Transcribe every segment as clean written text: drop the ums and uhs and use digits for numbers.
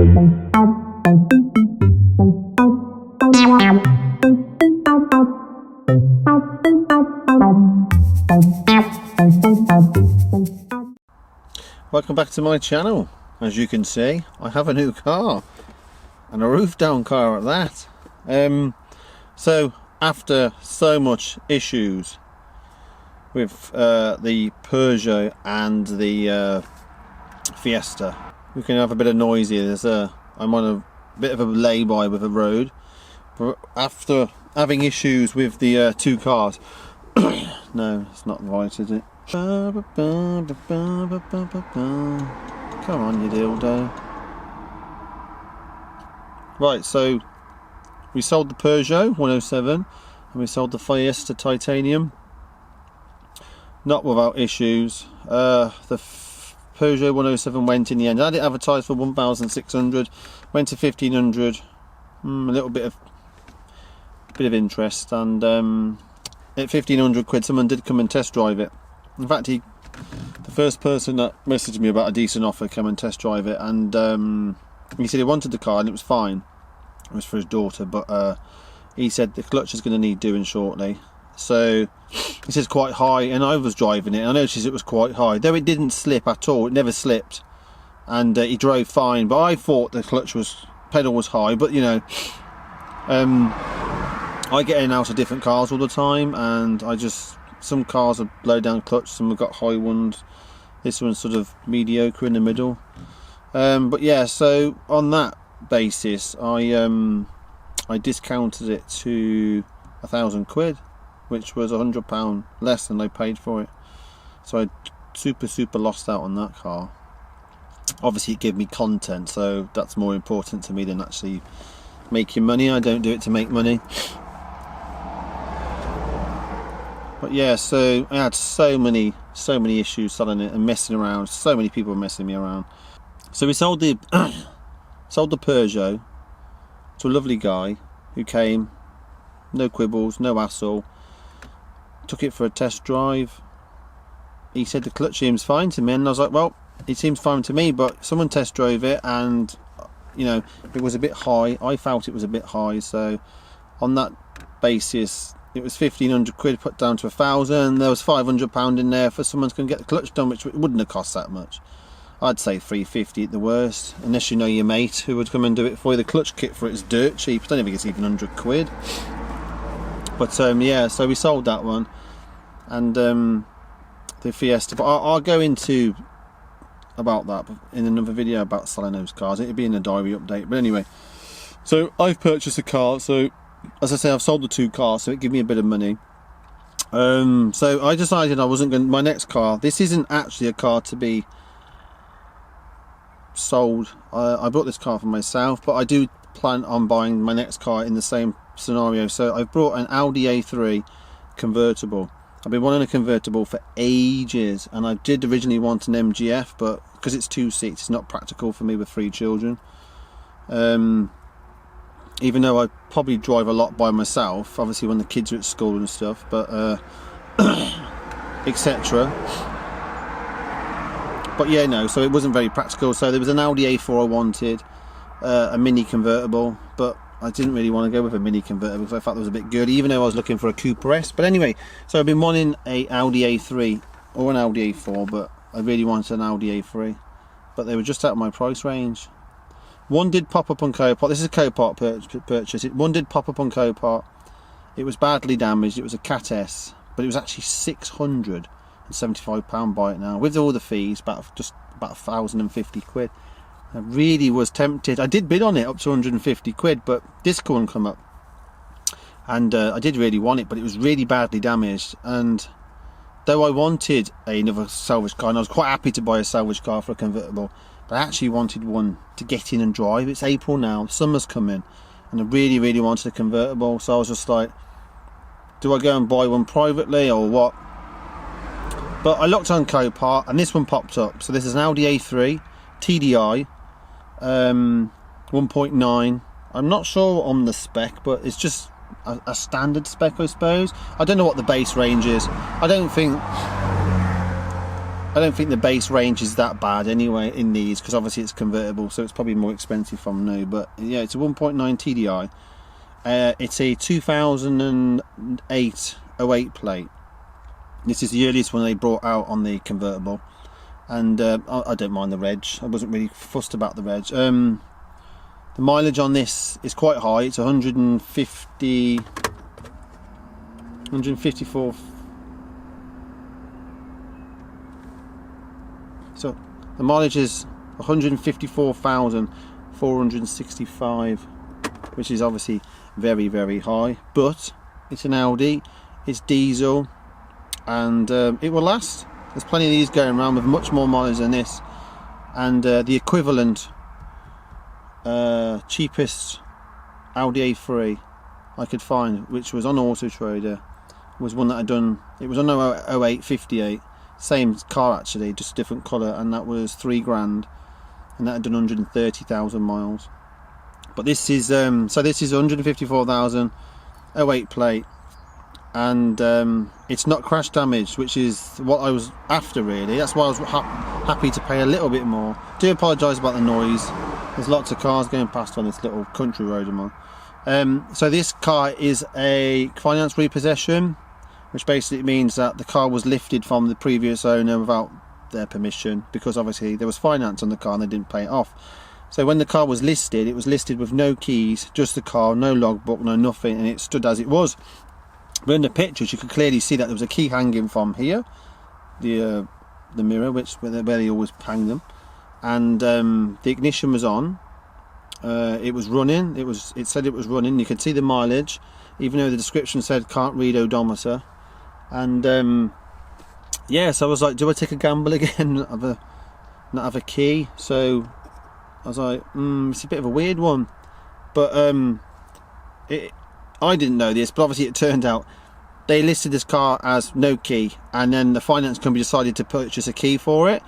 Welcome back to my channel. As you can see, I have a new car, and a roof down car at that. So after so much issues with the Peugeot and the Fiesta, we can have a bit of noise here. I'm on a bit of a lay-by with a road, but after having issues with the two cars, no, it's not right, is it? Come on, you dildo. Right, so we sold the Peugeot 107 and we sold the Fiesta Titanium, not without issues. The Peugeot 107 went in the end. I had it advertised for 1,600, went to 1,500. A little bit of interest, and at 1,500 quid, someone did come and test drive it. In fact, the first person that messaged me about a decent offer came and test drive it, and he said he wanted the car and it was fine. It was for his daughter, but he said the clutch is going to need doing shortly. So he says quite high, and I was driving it and I noticed it was quite high, though it didn't slip at all. It never slipped, and he drove fine. But I thought the pedal was high. But you know, I get in and out of different cars all the time, and some cars are low down clutch, some have got high ones. This one's sort of mediocre in the middle. But yeah, so on that basis, I discounted it to 1,000 quid, which was £100 less than I paid for it. So I super lost out on that car. Obviously it gave me content, so that's more important to me than actually making money. I don't do it to make money. But yeah, so I had so many issues selling it and messing around. So many people messing me around. So we sold the Peugeot to a lovely guy who came, no quibbles, no hassle. Took it for a test drive. He said the clutch seems fine to me, and I was like, well, it seems fine to me, but someone test drove it, and you know, it was a bit high. I felt it was a bit high, so on that basis, it was 1,500 quid put down to 1,000. There was £500 in there for someone to come get the clutch done, which wouldn't have cost that much. I'd say 350 at the worst, unless you know your mate who would come and do it for you. The clutch kit for it is dirt cheap. I don't think it's even 100 quid. But yeah, so we sold that one, and the Fiesta. But I'll go into about that in another video about selling those cars. It'll be in a diary update. But anyway, so I've purchased a car. So as I say, I've sold the two cars, so it gave me a bit of money. So I decided I wasn't going. My next car. This isn't actually a car to be sold. I bought this car for myself, but I do plan on buying my next car in the same scenario. So I've brought an Audi A3 convertible. I've been wanting a convertible for ages, and I did originally want an MGF, but because it's 2 seats, it's not practical for me with 3 children. Even though I probably drive a lot by myself, obviously when the kids are at school and stuff, but etc. But yeah, no, so it wasn't very practical. So there was an Audi A4 I wanted, a mini convertible, but I didn't really want to go with a mini convertible because I thought it was a bit good, even though I was looking for a Cooper S. But anyway, so I've been wanting a Audi A3 or an Audi A4, but I really wanted an Audi A3. But they were just out of my price range. One did pop up on Copart. This is a Copart purchase. One did pop up on Copart. It was badly damaged. It was a Cat S, but it was actually £675 by it now, with all the fees, just about 1,050 quid. I really was tempted. I did bid on it up to 150 quid, but this couldn't come up. And I did really want it, but it was really badly damaged. And though I wanted another salvage car, and I was quite happy to buy a salvage car for a convertible, but I actually wanted one to get in and drive. It's April now, summer's coming, and I really wanted a convertible. So I was just like, do I go and buy one privately or what? But I looked on Copart and this one popped up. So this is an Audi A3 TDI 1.9. I'm not sure on the spec, but it's just a standard spec, I suppose. I don't know what the base range is. I don't think I don't think the base range is that bad anyway in these, because obviously it's convertible, so it's probably more expensive from new. But yeah, it's a 1.9 TDI. It's a 2008 08 plate. This is the earliest one they brought out on the convertible, and I don't mind the reg. I wasn't really fussed about the reg. The mileage on this is quite high. It's 154. So the mileage is 154,465, which is obviously very, very high. But it's an Audi, it's diesel, and it will last. There's plenty of these going around with much more mileage than this, and the equivalent cheapest Audi A3 I could find, which was on Auto Trader, was one that I'd done. It was on 08 58, same car actually, just a different colour, and that was £3,000, and that had done 130,000 miles. But this is so this is 154,000 08 plate, and it's not crash damaged, which is what I was after really. That's why I was happy to pay a little bit more. Do apologise about the noise. There's lots of cars going past on this little country road I'm on. So this car is a finance repossession, which basically means that the car was lifted from the previous owner without their permission, because obviously there was finance on the car and they didn't pay it off. So when the car was listed, it was listed with no keys, just the car, no logbook, no nothing, and it stood as it was. But in the pictures you could clearly see that there was a key hanging from here, the mirror, where they always hang them, and the ignition was on. It was running. It said it was running. You could see the mileage, even though the description said can't read odometer. And yeah, so I was like, do I take a gamble again? not have a key? So I was like, it's a bit of a weird one. But I didn't know this, but obviously it turned out they listed this car as no key, and then the finance company decided to purchase a key for it.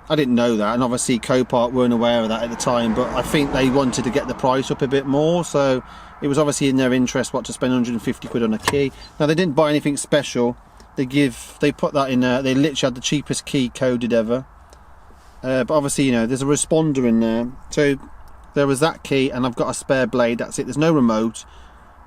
I didn't know that, and obviously Copart weren't aware of that at the time, but I think they wanted to get the price up a bit more, so it was obviously in their interest to spend 150 quid on a key. Now they didn't buy anything special. They put that in there. They literally had the cheapest key coded ever. But obviously, you know, there's a responder in there. So there was that key, and I've got a spare blade. That's it. There's no remote.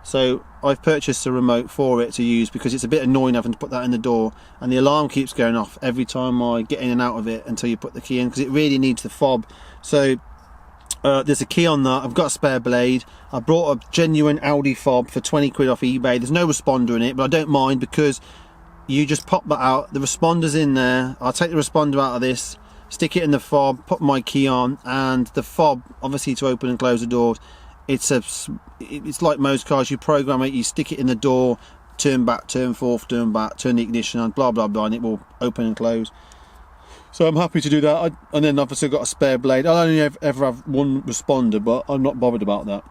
So I've purchased a remote for it to use, because it's a bit annoying having to put that in the door, and the alarm keeps going off every time I get in and out of it until you put the key in, because it really needs the fob. So there's a key on that. I've got a spare blade. I brought a genuine Audi fob for 20 quid off eBay. There's no responder in it, but I don't mind, because you just pop that out. The responder's in there. I'll take the responder out of this, stick it in the fob, put my key on, and the fob, obviously to open and close the doors, it's like most cars. You program it, you stick it in the door, turn back, turn forth, turn back, turn the ignition on, blah blah blah, and it will open and close. So I'm happy to do that. And then obviously I've got a spare blade. I'll only ever have one responder, but I'm not bothered about that.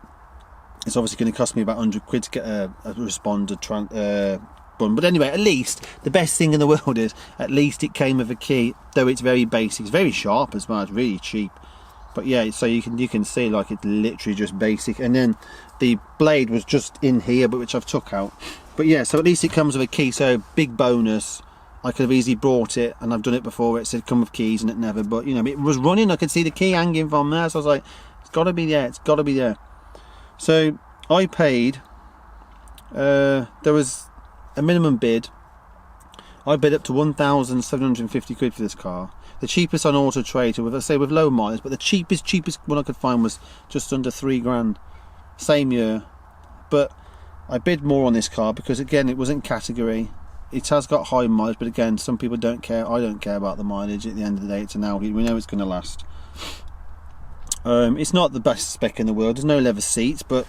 It's obviously going to cost me about 100 quid to get a responder bun. But anyway, at least the best thing in the world is at least it came with a key, though it's very basic. It's very sharp as well. It's really cheap. But yeah, so you can see like it's literally just basic. And then the blade was just in here, but which I've took out. But yeah, so at least it comes with a key. So big bonus. I could have easily brought it, and I've done it before. It said come with keys, and it never. But you know, it was running. I could see the key hanging from there. So I was like, it's got to be there. It's got to be there. So I paid. There was a minimum bid. I bid up to 1,750 quid for this car. The cheapest on Auto Trader, with low mileage, but the cheapest one I could find was just under £3,000, same year. But I bid more on this car because again, it wasn't category. It has got high mileage, but again, some people don't care. I don't care about the mileage. At the end of the day, it's an Audi. We know it's going to last. It's not the best spec in the world. There's no leather seats, but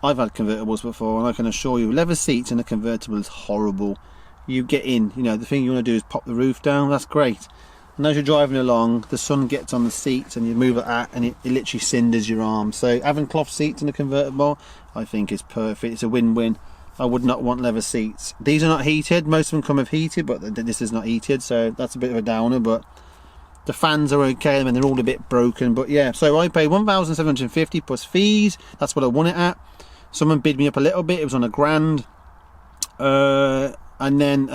I've had convertibles before, and I can assure you, leather seats in a convertible is horrible. You get in, you know, the thing you want to do is pop the roof down. That's great. And as you're driving along, the sun gets on the seats, and you move it out, and it literally cinders your arm. So having cloth seats in a convertible, I think is perfect. It's a win-win. I would not want leather seats. These are not heated. Most of them come with heated, but this is not heated, so that's a bit of a downer. But the fans are okay. I mean, they're all a bit broken. But yeah, so I paid 1,750 plus fees. That's what I won it at. Someone bid me up a little bit. It was on £1,000. and then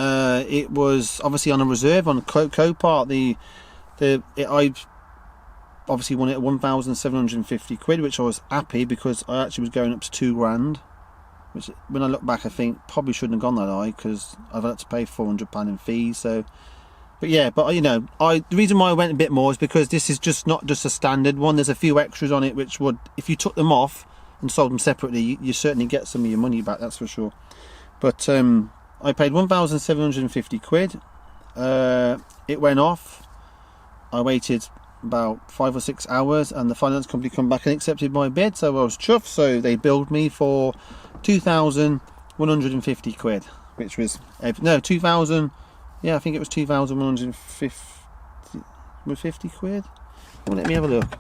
it was obviously on a reserve on Copart. I obviously won it at 1,750 quid, which I was happy because I actually was going up to £2,000, which when I look back I think probably shouldn't have gone that high because I've had to pay £400 in fees. So, but yeah, but you know, the reason why I went a bit more is because this is just not just a standard one. There's a few extras on it which would, if you took them off and sold them separately, you certainly get some of your money back, that's for sure. But I paid 1,750 quid. It went off. I waited about 5 or 6 hours and the finance company come back and accepted my bid, so I was chuffed. So they billed me for 2,150 quid, which was 2,000, yeah, I think it was 2,150 quid. Well, let me have a look.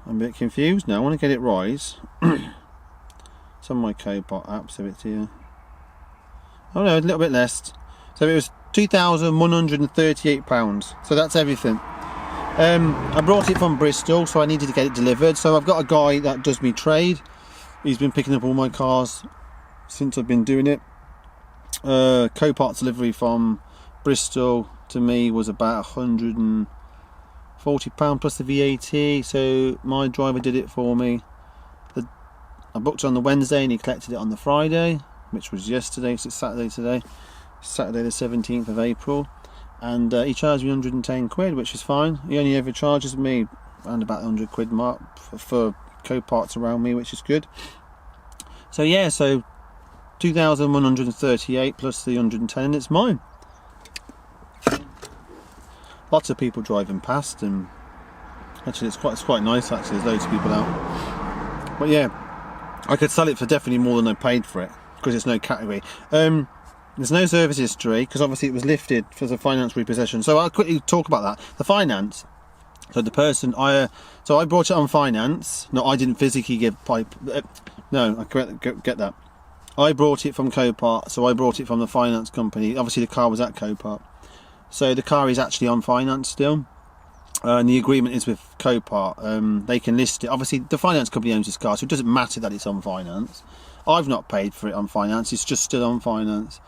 I'm a bit confused now. I want to get it right. It's on my Copart app, so it's here. Oh no, a little bit less. So it was £2,138. So that's everything. I brought it from Bristol, so I needed to get it delivered. So I've got a guy that does me trade. He's been picking up all my cars since I've been doing it. Copart delivery from Bristol to me was about £140 plus the VAT. So my driver did it for me. I booked it on the Wednesday and he collected it on the Friday, which was yesterday, so it's Saturday today. Saturday the 17th of April. And he charged me 110 quid, which is fine. He only ever charges me around about 100 quid mark for co-parts around me, which is good. So yeah, so 2,138 plus the 110 and it's mine. Lots of people driving past, and actually it's quite nice actually, there's loads of people out. But yeah, I could sell it for definitely more than I paid for it because it's no category. There's no service history because obviously it was lifted for the finance repossession. So I'll quickly talk about that. The finance. So the person I brought it on finance. No, I didn't physically give pipe. No, I get that. I brought it from Copart, so I brought it from the finance company. Obviously the car was at Copart, so the car is actually on finance still. And the agreement is with Copart. They can list it. Obviously the finance company owns this car, so it doesn't matter that it's on finance. I've not paid for it on finance. It's just still on finance.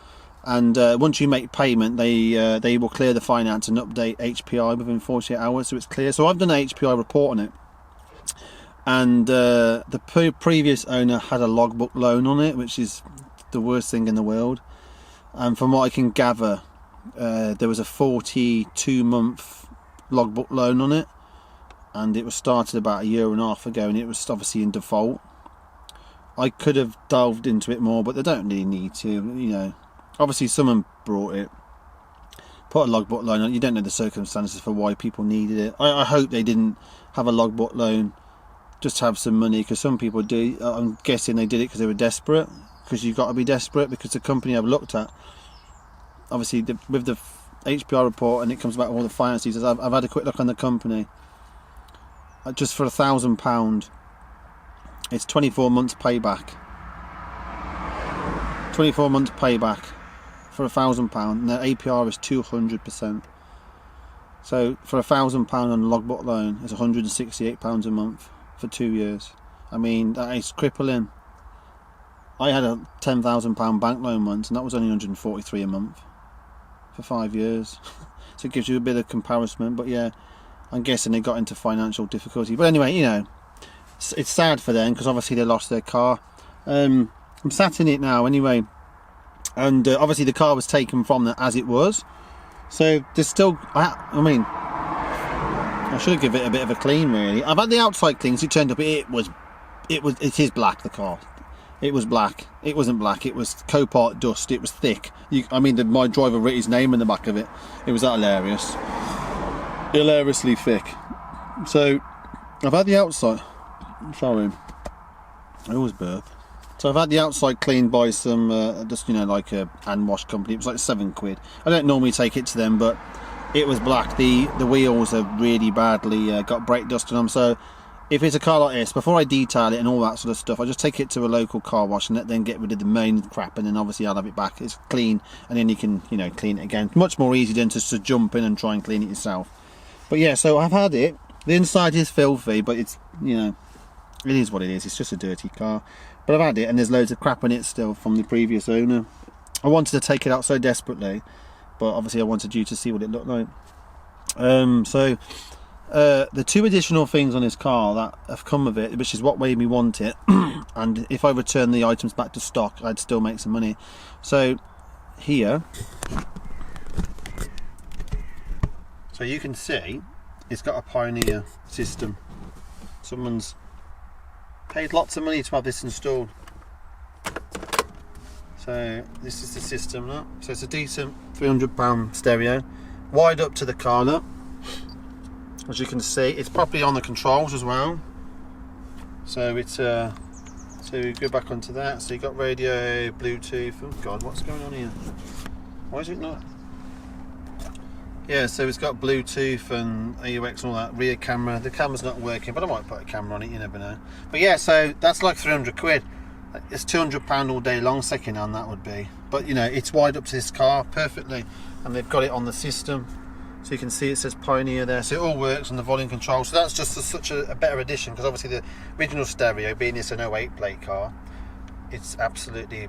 And once you make payment, they will clear the finance and update HPI within 48 hours, so it's clear. So I've done an HPI report on it, and the previous owner had a logbook loan on it, which is the worst thing in the world. And from what I can gather, there was a 42-month logbook loan on it, and it was started about 1.5 years ago, and it was obviously in default. I could have delved into it more, but they don't really need to, you know. Obviously someone brought it, put a logbook loan on it. You don't know the circumstances for why people needed it. I hope they didn't have a logbook loan just to have some money, because some people do. I'm guessing they did it because they were desperate, because you've got to be desperate, because the company I've looked at, obviously with the HPR report, and it comes back with all the finance details. I've had a quick look on the company. Just for £1,000, it's 24 months payback. 24 months payback for £1,000, and the APR is 200%. So for £1,000 on a logbook loan, it's £168 a month for 2 years. I mean, that is crippling. I had a £10,000 bank loan once, and that was only £143 a month for 5 years. So it gives you a bit of comparison. But yeah, I'm guessing they got into financial difficulty. But anyway, you know, it's sad for them because obviously they lost their car. I'm sat in it now anyway, and obviously the car was taken from them as it was. So there's still, I mean, I should give it a bit of a clean really. I've had the outside clean, so it turned up. It is black, the car. It was black. It wasn't black. It was Copart dust. It was thick. My driver wrote his name in the back of it. It was that hilarious. Hilariously thick. So I've had the outside. Sorry, I always burp. So I've had the outside cleaned by some, just, you know, like a hand wash company. It was like £7. I don't normally take it to them, but it was black. The wheels are really badly got brake dust on them. So if it's a car like this, before I detail it and all that sort of stuff, I just take it to a local car wash and let them get rid of the main crap, and then obviously I'll have it back. It's clean, and then you can, you know, clean it again. Much more easy than just to jump in and try and clean it yourself. But yeah, so I've had it. The inside is filthy, but it's, you know, it is what it is. It's just a dirty car. but I've had it and there's loads of crap in it still from the previous owner. I wanted to take it out so desperately, but obviously I wanted you to see what it looked like. The 2 additional things on this car that have come with it, which is what made me want it, and if I return the items back to stock, I'd still make some money. So here, so you can see it's got a Pioneer system. Someone's paid lots of money to have this installed. So this is the system, look. So it's a decent £300 stereo, wide up to the car, look. As you can see, it's properly on the controls as well. So it's so we go back onto that. So you got radio, Bluetooth. Oh God, what's going on here? Why is it not? Yeah, so it's got Bluetooth and AUX and all that. Rear camera. The camera's not working, but I might put a camera on it. You never know. But yeah, so that's like 300 quid. It's £200 all day long second hand, that would be. But you know, it's wide up to this car perfectly, and they've got it on the system. So you can see it says Pioneer there, so it all works on the volume control. So that's just such a better addition, because obviously the original stereo, being it's an 08 plate car, it's absolutely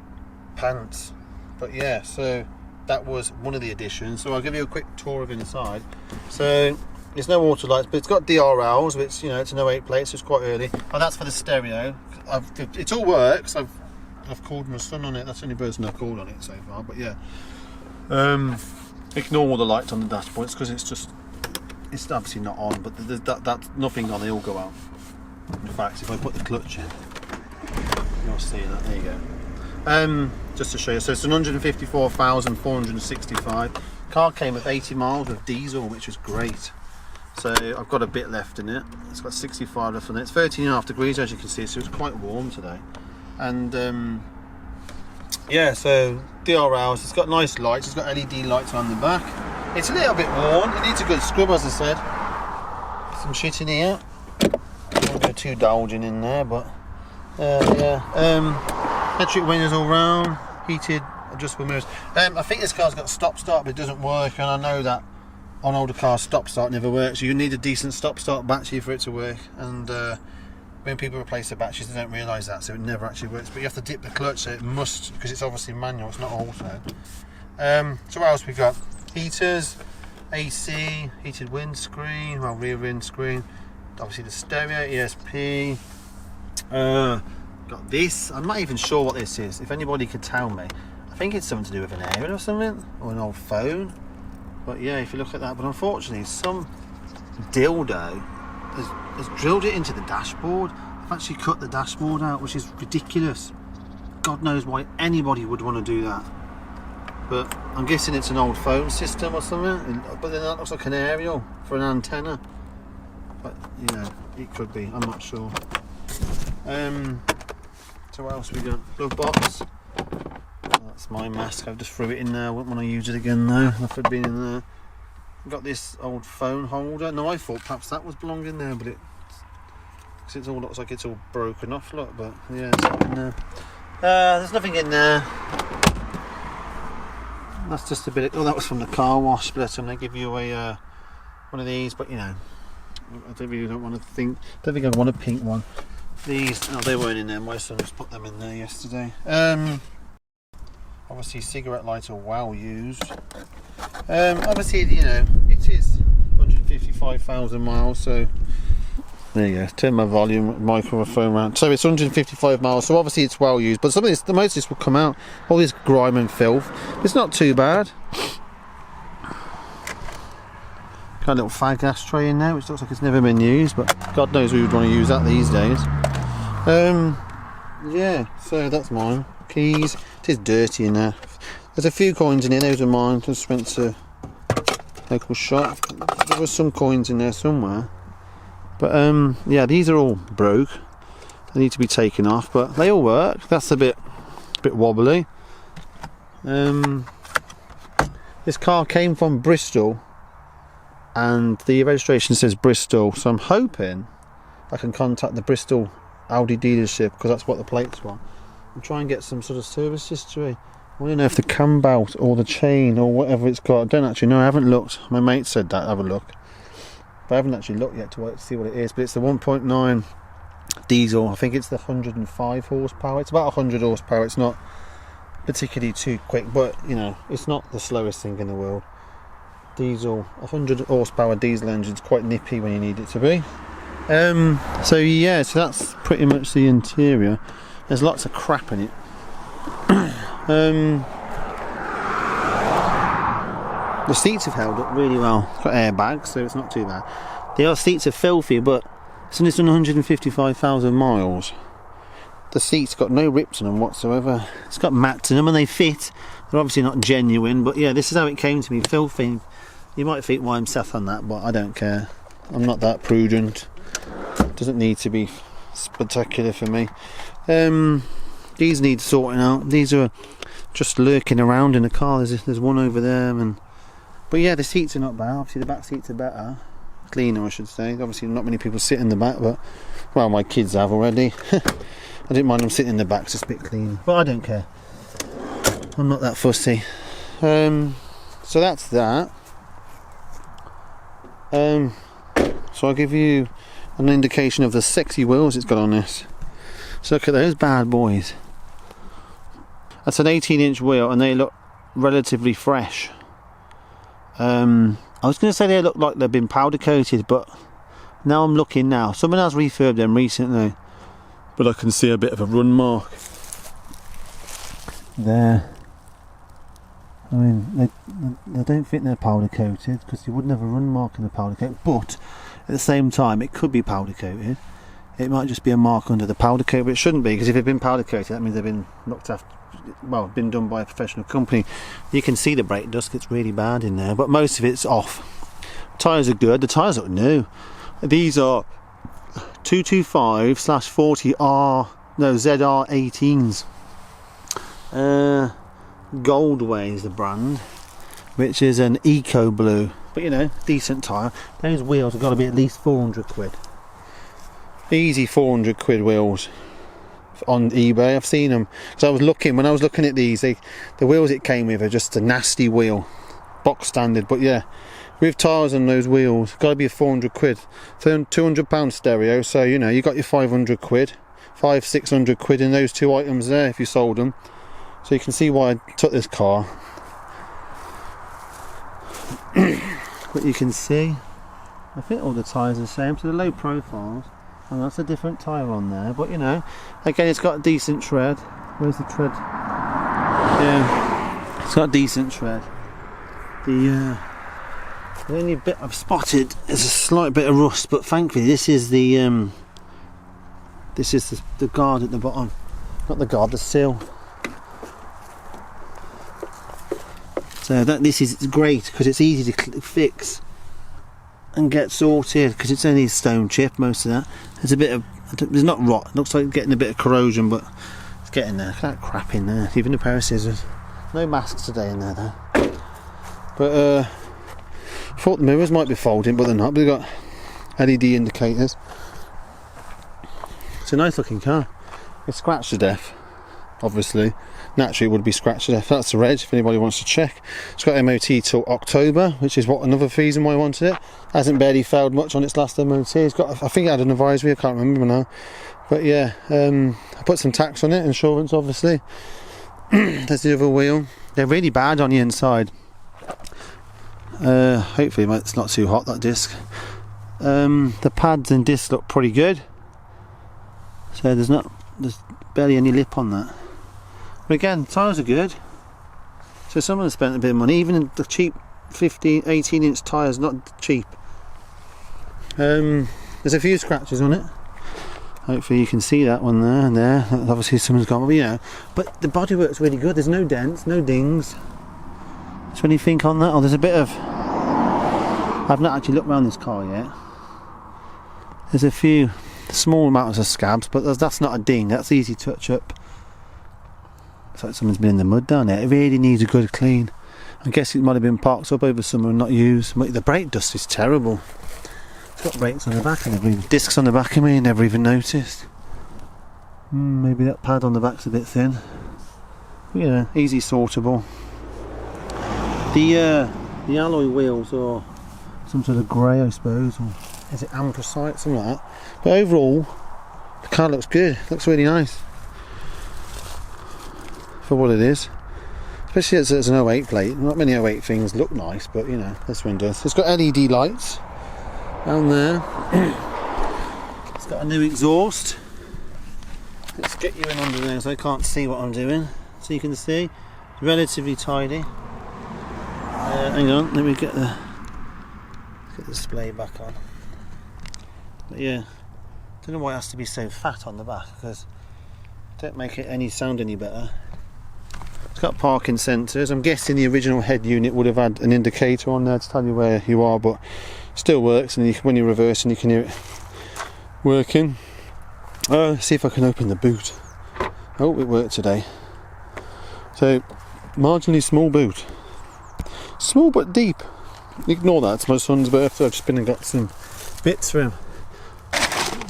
pants. But yeah, so that was one of the additions. So I'll give you a quick tour of inside. So there's no auto lights, but it's got DRLs, which, you know, it's an 08 plate, so it's quite early. Oh, that's for the stereo. It all works. I've called my son on it. That's the only person I've called on it so far. But yeah. Ignore all the lights on the dashboard. It's because it's obviously not on, but that's nothing on. They all go out. In fact, if I put the clutch in, you'll see that. There you go. Just to show you, so it's 154,465. Car came with 80 miles with diesel, which was great. So I've got a bit left in it. It's got 65 left on it. It's 13.5 degrees, as you can see, so it's quite warm today. And yeah, so DRLs, it's got nice lights, it's got LED lights on the back. It's a little bit worn, it needs a good scrub, as I said. Some shit in here. I won't go too dodging in there, but yeah. Electric windows all round, heated adjustable mirrors. I think this car's got stop start, but it doesn't work, and I know that on older cars stop start never works. You need a decent stop start battery for it to work, and when people replace the batteries, they don't realise that, so it never actually works. But you have to dip the clutch, so it must, because it's obviously manual, it's not auto. So what else we got? Heaters, AC, heated windscreen, well, rear windscreen, obviously the stereo, ESP. Got this. I'm not even sure what this is. If anybody could tell me, I think it's something to do with an aerial or something, or an old phone. But yeah, if you look at that, but unfortunately, some dildo has drilled it into the dashboard. I've actually cut the dashboard out, which is ridiculous. God knows why anybody would want to do that. But I'm guessing it's an old phone system or something. But then that looks like an aerial for an antenna. But you know, it could be. I'm not sure. So what else we got? Glove box. That's my mask. I just threw it in there. I wouldn't want to use it again though. After being in there. Got this old phone holder. No, I thought perhaps that was belonging in there, but it all looks like it's all broken off. Look, but yeah, it's not in there. There's nothing in there. That's just a bit. Oh, that was from the car wash. Bless them. They give you a one of these, but you know, I don't want to think. Don't think I want a pink one. These, no, they weren't in there. My son just put them in there yesterday. Obviously, cigarette lights are well used. Obviously, you know, it is 155,000 miles, so there you go. Turn my volume microphone around. So it's 155 miles, so obviously it's well used. But some of this, the most of this will come out. All this grime and filth. It's not too bad. Got a little fag ashtray in there, which looks like it's never been used, but God knows who would want to use that these days. Yeah, so that's mine. Keys. It is dirty in there. There's a few coins in here. Those are mine. Just went to local shop. There was some coins in there somewhere. But yeah, these are all broke. They need to be taken off, but they all work. That's a bit wobbly. This car came from Bristol, and the registration says Bristol. So I'm hoping I can contact the Bristol Audi dealership, because that's what the plates want, and try and get some sort of service history. I want to know if the cam belt or the chain or whatever it's got. I don't actually know. I haven't looked. My mate said that. Have a look. But I haven't actually looked yet to see what it is. But it's the 1.9 diesel. I think it's the 105 horsepower. It's about 100 horsepower. It's not particularly too quick, but you know, it's not the slowest thing in the world. Diesel, 100 horsepower diesel engine's quite nippy when you need it to be. So yeah, so that's pretty much the interior. There's lots of crap in it. The seats have held up really well. It's got airbags, so it's not too bad. The seats are filthy, but since it's done 155,000 miles, the seats got no rips in them whatsoever. It's got mats in them and they fit. They're obviously not genuine, but yeah, this is how it came to me, filthy. You might think why I'm sat on that, but I don't care. I'm not that prudent. Doesn't need to be spectacular for me. These need sorting out. These are just lurking around in the car. There's one over there, but yeah, the seats are not bad. Obviously the back seats are better, cleaner I should say. Obviously not many people sit in the back, but well, my kids have already. I didn't mind them sitting in the back, it's just a bit clean, but I don't care. I'm not that fussy. So that's that. So I'll give you an indication of the sexy wheels it's got on this. So look at those bad boys. That's an 18-inch wheel and they look relatively fresh. I was going to say they look like they've been powder coated, but now I'm looking now. Someone has refurbed them recently, but I can see a bit of a run mark there. I mean, I don't think they're powder coated because you wouldn't have a run mark in the powder coat, but at the same time it could be powder coated. It might just be a mark under the powder coat, but it shouldn't be, because if they've been powder coated that means they've been looked after, well, been done by a professional company. You can see the brake dust, it's really bad in there, but most of it's off. Tyres are good, the tyres look new. These are 225/40R, no, ZR18s. Goldway is the brand, which is an eco blue, but you know, decent tyre. Those wheels have got to be at least 400 quid. Easy 400 quid wheels on eBay. I've seen them because I was looking, when I was looking at these, the wheels it came with are just a nasty wheel, box standard, but yeah, with tyres on those wheels, got to be a 400 quid. So £200 stereo, so you know, you got your 500 quid, 500-600 quid in those two items there if you sold them. So you can see why I took this car. But you can see, I think all the tyres are the same, so the low profiles, and that's a different tyre on there, but you know, again, it's got a decent tread. Where's the tread? Yeah, it's got a decent tread. The only bit I've spotted is a slight bit of rust, but thankfully this is the guard at the bottom, not the guard, the sill. So this is great because it's easy to fix and get sorted, because it's only a stone chip, most of that. There's a bit of, there's not rot, it looks like getting a bit of corrosion, but it's getting there. Look at that crap in there, even a pair of scissors. No masks today in there though. But I thought the mirrors might be folding, but they're not. But they've got LED indicators. It's a nice looking car. It's scratched to death, obviously. Naturally it would be scratched to death. That's the reg if anybody wants to check. It's got MOT till October, which is what another reason why I wanted it. Hasn't barely failed much on its last MOT. It's got, I think it had an advisory, I can't remember now. But yeah, I put some tax on it, insurance obviously. There's the other wheel. They're really bad on the inside. Hopefully it's not too hot, that disc. The pads and discs look pretty good. So there's barely any lip on that. But again, tyres are good. So someone spent a bit of money, even the cheap 18-inch tyres, not cheap. There's a few scratches on it. Hopefully you can see that one there and there. Obviously someone's gone, but you know. But the bodywork's really good. There's no dents, no dings. So when you think on that, oh, there's a bit of, I've not actually looked around this car yet. There's a few small amounts of scabs, but that's not a ding, that's easy touch up. It's like someone's been in the mud down there. It really needs a good clean. I guess it might have been parked up over summer and not used. But the brake dust is terrible. It's got brakes on the back and discs on the back of me and never even noticed. Maybe that pad on the back's a bit thin. But yeah, easy sortable. The alloy wheels are some sort of grey, I suppose, or is it anthracite, something like that. But overall, The car looks good, looks really nice for what it is. Especially as it's an 08 plate. Not many 08 things look nice, but you know, this one does. It's got LED lights down there. It's got a new exhaust. Let's get you in under there so I can't see what I'm doing. So you can see, relatively tidy. Hang on, let me get the display back on. But yeah, don't know why it has to be so fat on the back, because it don't make it any sound any better. It's got parking sensors. I'm guessing the original head unit would have had an indicator on there to tell you where you are, but it still works, and when you're reversing you can hear it working. See if I can open the boot. Oh, it worked today. So, marginally small boot. Small but deep. Ignore that, it's my son's birthday. I've just been and got some bits for him.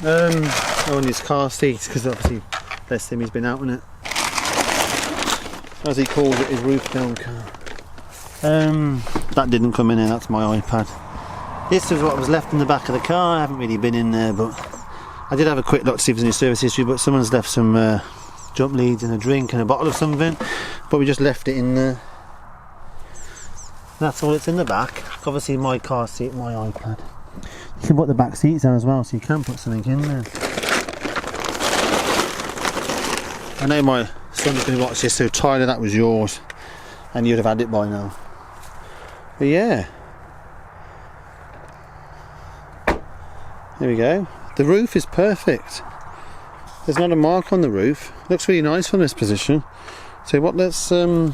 On his car seat, because obviously, bless him, he's been out in it. As he calls it, his roof down car. That didn't come in here, that's my iPad. This is what was left in the back of the car. I haven't really been in there, but I did have a quick look to see if there's any service history, but someone's left some jump leads and a drink and a bottle of something, but we just left it in there. That's all it's in the back. Obviously my car seat, my iPad. You can put the back seats down as well, so you can put something in there. I know my son's going to watch this, so Tyler, that was yours, and you'd have had it by now. But yeah, there we go. The roof is perfect. There's not a mark on the roof. Looks really nice from this position. So what? Let's. The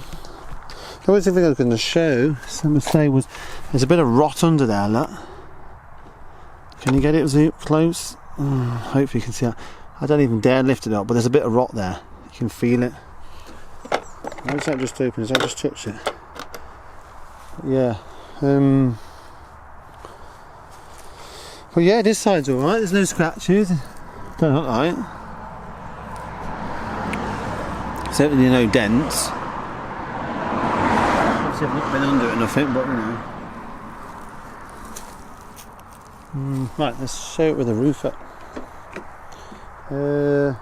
only thing I was going to show, someone say, was there's a bit of rot under there. Look. Can you get it close? Hopefully you can see that. I don't even dare lift it up, but there's a bit of rot there. You can feel it. How does that just open? Does that just touch it? Yeah. Well, yeah, this side's alright. There's no scratches. Don't look like it. Certainly no dents. Obviously I've not been under it or nothing, but you know. Right, let's show it with the roof up. I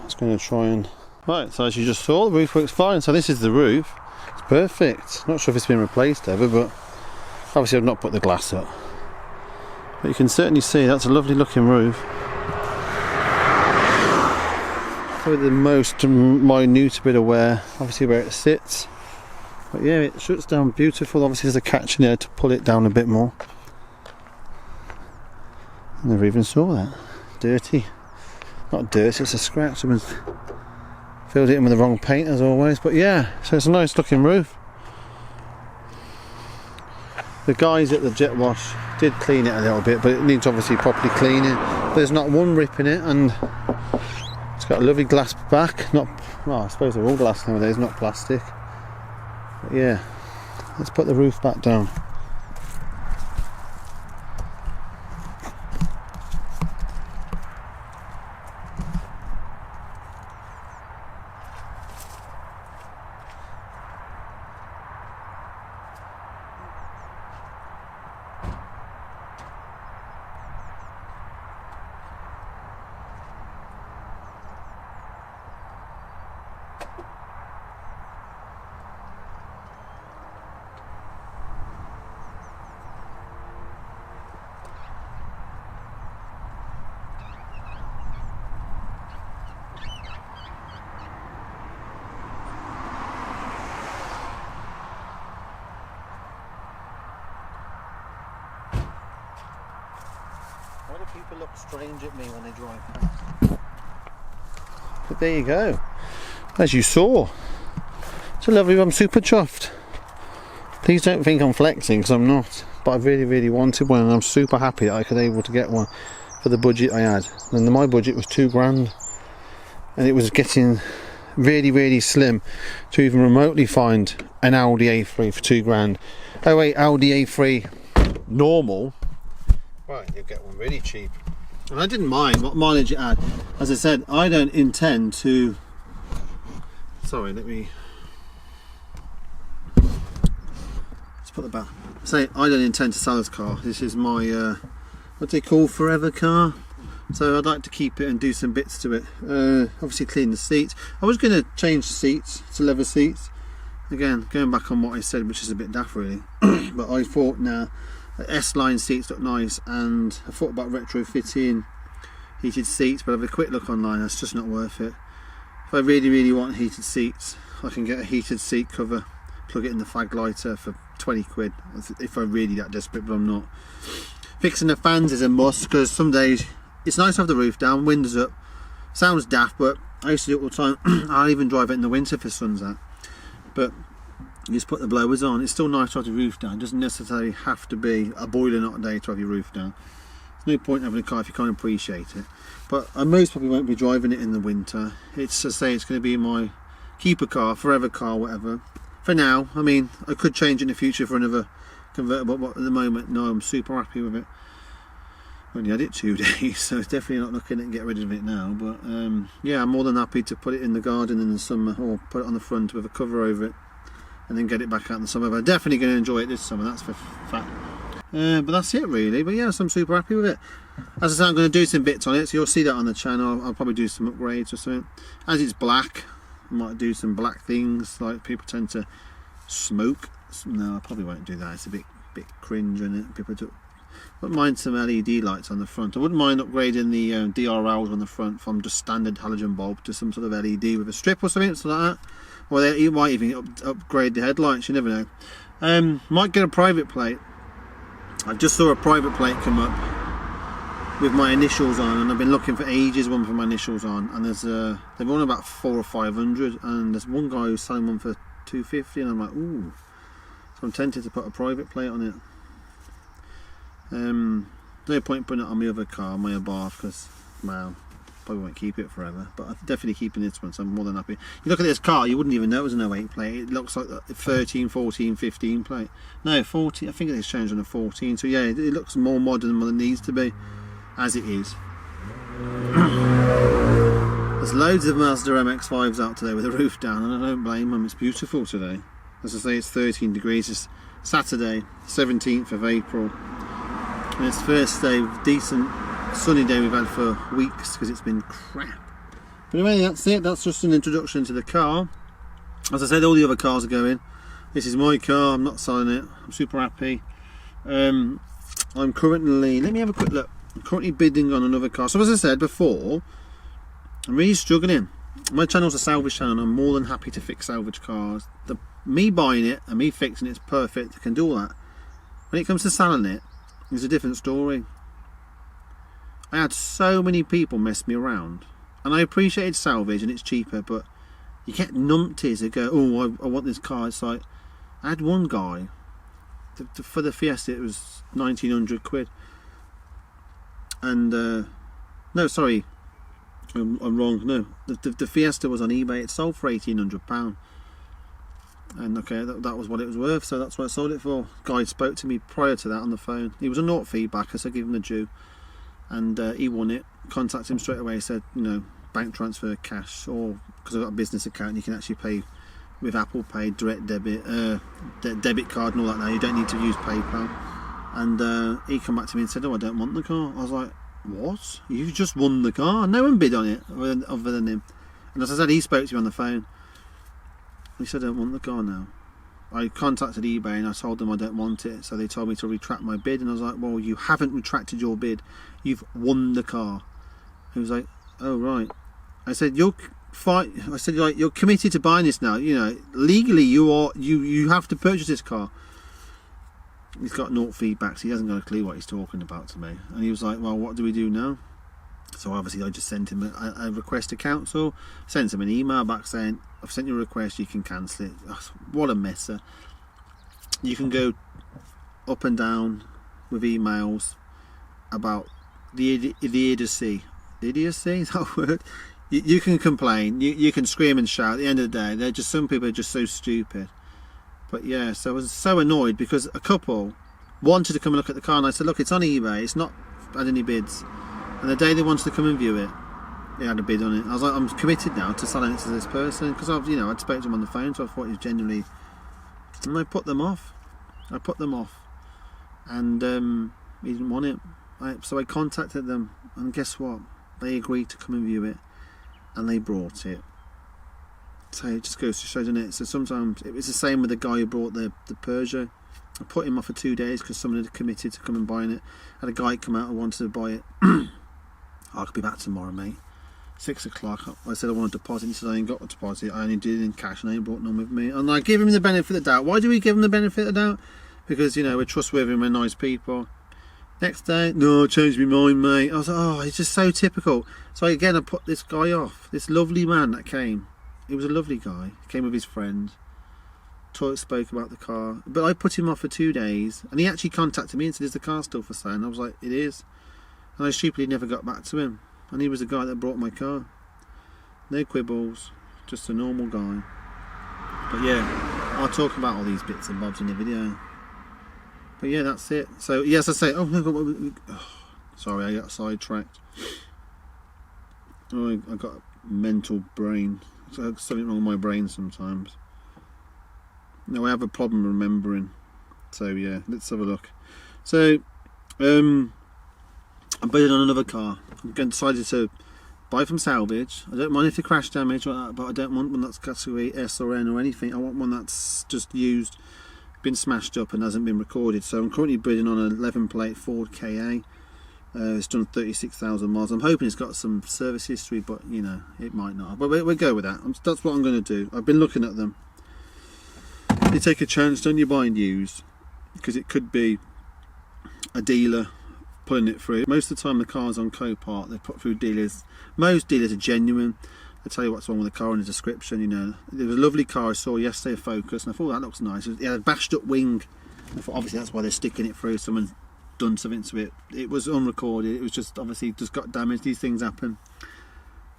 was going to try and... Right, so as you just saw, the roof works fine. So this is the roof. It's perfect. Not sure if it's been replaced ever, but obviously I've not put the glass up. But you can certainly see that's a lovely looking roof. Probably the most minute bit of wear, obviously where it sits. But yeah, it shuts down beautiful. Obviously there's a catch in there to pull it down a bit more. I never even saw that. Dirty. Not dirty, it's a scratch. Someone's filled it in with the wrong paint as always. But yeah, so it's a nice looking roof. The guys at the jet wash did clean it a little bit, but it needs obviously properly cleaning. There's not one rip in it, and it's got a lovely glass back. Not, well, I suppose they're all glass nowadays, not plastic. But yeah, let's put the roof back down. Why do people look strange at me when they drive past? But there you go. As you saw, it's a lovely. I'm super chuffed. Please don't think I'm flexing, because I'm not. But I really wanted one, and I'm super happy that I could able to get one for the budget I had. And my budget was £2,000, and it was getting really slim to even remotely find an Audi A3 for £2,000. Oh wait, Audi A3 normal. Right, you'll get one really cheap. And I didn't mind what mileage it had. As I said, I don't intend to... Sorry, let me... Let's put the back. Say, I don't intend to sell this car. This is my, what do they call forever car? so I'd like to keep it and do some bits to it. Obviously clean the seats. I was going to change the seats to leather seats. Again, going back on what I said, which is a bit daft really, but I thought now S-line seats look nice, and I thought about retrofitting heated seats, but I've had a quick look online, it's just not worth it. If I really want heated seats, I can get a heated seat cover, plug it in the fag lighter for 20 quid if I'm really that desperate, but I'm not. Fixing the fans is a must, because some days it's nice to have the roof down, windows up. Sounds daft, but I used to do it all the time. I'll even drive it in the winter if the sun's out. But you just put the blowers on. It's still nice to have the roof down. It doesn't necessarily have to be a boiling hot day to have your roof down. There's no point having a car if you can't appreciate it. But I most probably won't be driving it in the winter. It's to say it's going to be my keeper car, forever car, whatever. For now, I mean, I could change in the future for another convertible, but at the moment, no, I'm super happy with it. Only had it 2 days, so it's definitely not looking at getting rid of it now. But yeah, I'm more than happy to put it in the garden in the summer, or put it on the front with a cover over it, and then get it back out in the summer. But I'm definitely going to enjoy it this summer, that's for fact. But that's it really. But yeah, so I'm super happy with it. As I said, I'm going to do some bits on it, so you'll see that on the channel. I'll probably do some upgrades or something. As it's black, I might do some black things, like people tend to smoke. No, I probably won't do that. It's a bit cringe, isn't it? People do. Wouldn't mind some LED lights on the front. I wouldn't mind upgrading the DRLs on the front from just standard halogen bulb to some sort of LED with a strip or something like that. Or you might even upgrade the headlights, you never know. Might get a private plate. I just saw a private plate come up with my initials on, and I've been looking for ages one for my initials on, and there's they've only about 400 or 500, and there's one guy who's selling one for 250, and I'm like, ooh. So I'm tempted to put a private plate on it. No point putting it on my other car, my Abarth, because, well, probably won't keep it forever, but I'm definitely keeping this one, so I'm more than happy. You look at this car, you wouldn't even know it was an 08 plate. It looks like a 13, 14, 15 plate. No, 14, I think it's changed on a 14, so yeah, it looks more modern than what it needs to be, as it is. There's loads of Mazda MX-5s out today with the roof down, and I don't blame them. It's beautiful today. As I say, it's 13 degrees. It's Saturday, 17th of April. And it's the first day, decent sunny day we've had for weeks, because it's been crap. But anyway, that's it. That's just an introduction to the car. As I said, all the other cars are going. This is my car. I'm not selling it. I'm super happy. I'm currently, let me have a quick look. I'm currently bidding on another car. So as I said before, I'm really struggling. My channel's a salvage channel, and I'm more than happy to fix salvage cars. Me buying it and me fixing it's perfect. I can do all that. When it comes to selling it, it's a different story. I had so many people mess me around, and I appreciated salvage and it's cheaper, but you get numpties that go, oh, I want this car. It's like, I had one guy for the Fiesta, it was 1900 quid, and no, sorry, I'm wrong. No, the Fiesta was on eBay. It sold for £1,800. And okay, that was what it was worth, so that's what I sold it for. Guy spoke to me prior to that on the phone. He was a naught feedback, so I gave him the due, and he won it. Contacted him straight away. Said, you know, bank transfer, cash, or because I've got a business account, you can actually pay with Apple Pay, direct debit, debit card, and all that. Now you don't need to use PayPal. And he come back to me and said, "Oh, I don't want the car." I was like, "What? You've just won the car? No one bid on it other than him." And as I said, he spoke to me on the phone. He said, "I don't want the car now." I contacted eBay and I told them I don't want it, so they told me to retract my bid, and I was like, "Well, you haven't retracted your bid, you've won the car." He was like, "Oh right." I said, "You're fine." I said, "Like, you're committed to buying this now, you know, legally you have to purchase this car." He's got naught feedback, so he hasn't got a clue what he's talking about to me. And he was like, "Well, what do we do now?" So obviously I just sent him a request to council, sent him an email back saying, "I've sent you a request, you can cancel it." What a messer. You can go up and down with emails about the idiocy. Idiocy, is that a word? You can complain, you can scream and shout. At the end of the day, they're just, some people are just so stupid. But yeah, so I was so annoyed because a couple wanted to come and look at the car, and I said, "Look, it's on eBay, it's not had any bids." And the day they wanted to come and view it, they had a bid on it. I was like, "I'm committed now to selling it to this person," because I've, you know, I'd spoke to him on the phone, so I thought he was genuinely. And I put them off. And he didn't want it. So I contacted them, and guess what? They agreed to come and view it, and they brought it. So it just goes to show, doesn't it? So sometimes it was the same with the guy who brought the Peugeot. I put him off for 2 days because someone had committed to come and buying it. Had a guy come out and wanted to buy it. I could be back tomorrow, mate. 6 o'clock. I said I want a deposit. He said I ain't got a deposit. I only did it in cash, and I ain't brought none with me. And I give him the benefit of the doubt. Why do we give him the benefit of the doubt? Because, you know, we're trustworthy and we're nice people. Next day, no, I changed my mind, mate. I was like, oh, it's just so typical. So again, I put this guy off. This lovely man that came. He was a lovely guy. He came with his friend. Spoke about the car. But I put him off for 2 days. And he actually contacted me and said, is the car still for sale? And I was like, it is. And I stupidly never got back to him. And he was the guy that brought my car. No quibbles. Just a normal guy. But yeah, I'll talk about all these bits and bobs in the video. But yeah, that's it. So yes, I say, oh my god, sorry, I got sidetracked. Oh, I got a mental brain. So something wrong with my brain sometimes. No, I have a problem remembering. So yeah, let's have a look. So I'm bidding on another car. I'm decided to buy from Salvage. I don't mind if the crash damage or that, but I don't want one that's category S or N or anything. I want one that's just used, been smashed up and hasn't been recorded. So I'm currently bidding on an 11 plate Ford KA. It's done 36,000 miles. I'm hoping it's got some service history, but you know, it might not. But we'll go with that. That's what I'm going to do. I've been looking at them. You take a chance, don't you, buying used? Because it could be a dealer pulling it through. Most of the time the cars on Copart, they put through dealers. Most dealers are genuine. They tell you what's wrong with the car in the description, you know. There was a lovely car I saw yesterday, a Focus, and I thought that looks nice. It had a bashed up wing. I thought obviously that's why they're sticking it through. Someone's done something to it. It was unrecorded. It was just obviously just got damaged. These things happen.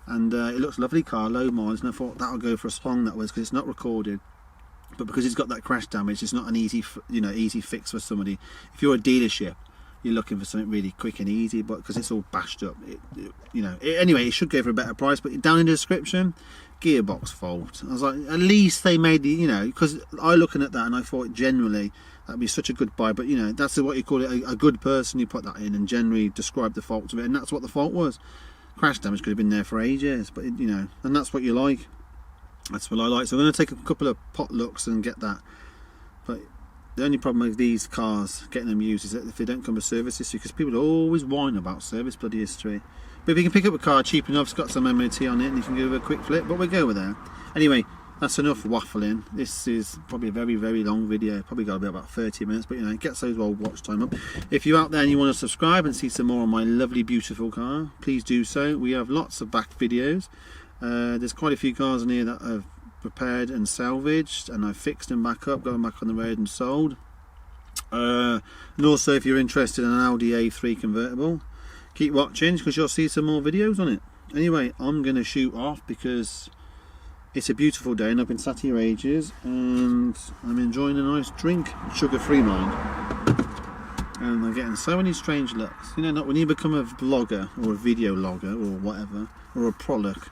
And it looks a lovely car, low miles, and I thought that'll go for a song, that was, because it's not recorded. But because it's got that crash damage, it's not an easy, easy fix for somebody. If you're a dealership, you're looking for something really quick and easy, but because it's all bashed up, anyway, it should go for a better price. But down in the description, gearbox fault. I was like, at least they made the, because I looking at that and I thought generally that'd be such a good buy. But that's what you call it, a good person. You put that in and generally describe the fault of it, and that's what the fault was. Crash damage could have been there for ages, but and that's what you like. That's what I like. So I'm going to take a couple of pot looks and get that. But the only problem with these cars, getting them used, is that if they don't come with service history, because people always whine about service bloody history. But if you can pick up a car cheap enough, it's got some MOT on it, and you can give it a quick flip, but we'll go with that. Anyway, that's enough waffling. This is probably a very, very long video. Probably got to be about 30 minutes, but it gets those old watch time up. If you're out there and you want to subscribe and see some more on my lovely, beautiful car, please do so. We have lots of back videos. There's quite a few cars in here that I've repaired and salvaged, and I've fixed them back up, got them back on the road and sold. And also, if you're interested in an Audi A3 convertible, keep watching because you'll see some more videos on it. Anyway, I'm going to shoot off because it's a beautiful day and I've been sat here ages and I'm enjoying a nice drink, sugar-free mind. And I'm getting so many strange looks. Not when you become a vlogger or a video logger or whatever, or a prologue,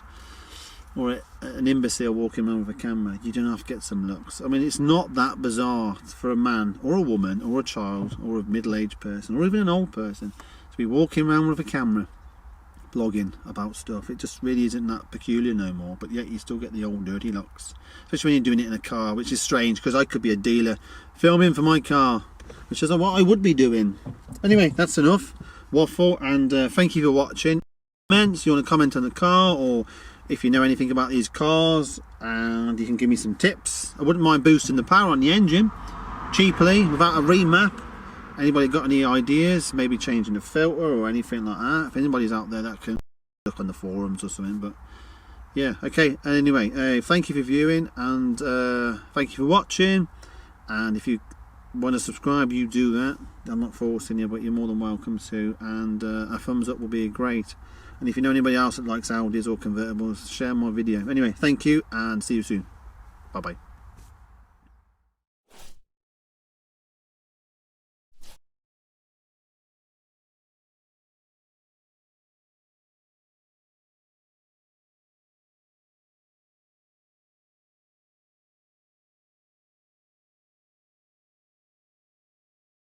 or an imbecile walking around with a camera, you don't have to get some looks. I mean, it's not that bizarre for a man or a woman or a child or a middle-aged person or even an old person to be walking around with a camera blogging about stuff. It just really isn't that peculiar no more, but yet you still get the old dirty looks, especially when you're doing it in a car, which is strange because I could be a dealer filming for my car, which is what I would be doing. Anyway, that's enough waffle, and thank you for watching. Comments, you want to comment on the car, or if you know anything about these cars, and you can give me some tips. I wouldn't mind boosting the power on the engine cheaply without a remap. Anybody got any ideas? Maybe changing the filter or anything like that. If anybody's out there that can look on the forums or something. But yeah, okay. Anyway, thank you for viewing, and thank you for watching. And if you want to subscribe, you do that. I'm not forcing you, but you're more than welcome to. And a thumbs up will be great. And if you know anybody else that likes Audis or convertibles, share my video. Anyway, thank you and see you soon. Bye bye.